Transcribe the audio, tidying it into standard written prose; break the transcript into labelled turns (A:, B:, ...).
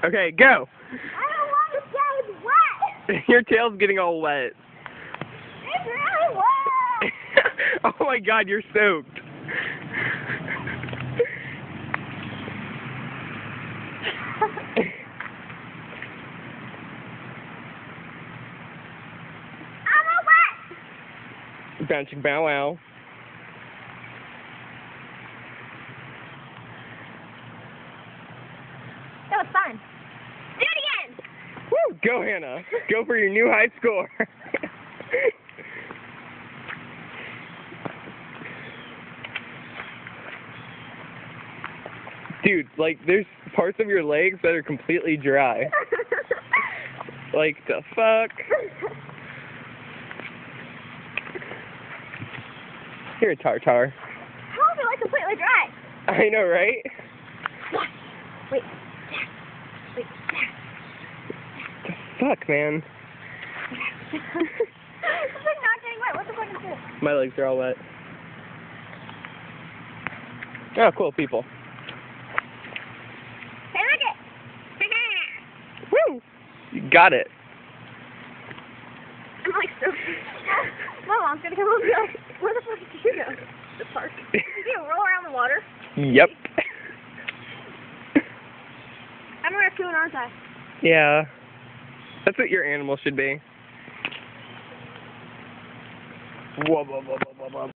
A: Okay, go.
B: I don't want to get wet.
A: Your tail's getting all wet.
B: It's really wet.
A: Oh my god, you're soaked.
B: I'm all wet.
A: Bouncing bow wow.
B: That was fun. Do it again.
A: Woo! Go, Hannah. Go for your new high score. Dude, like, there's parts of your legs that are completely dry. Like, the fuck? You're a tartar.
B: How is it like completely dry?
A: I know, right?
B: Wait. Wait.
A: The fuck, man?
B: It's like not getting wet. What's the point of this?
A: My legs are all wet. Oh, cool, people.
B: Hey, look it.
A: Woo! You got it.
B: I'm like so. My mom's gonna come home and be like, "Where the fuck did you go?" The park. Did you roll around the water?
A: Yep.
B: I'm a raccoon, aren't I?
A: Yeah. That's what your animal should be. Whoa, whoa, whoa, whoa, whoa, whoa.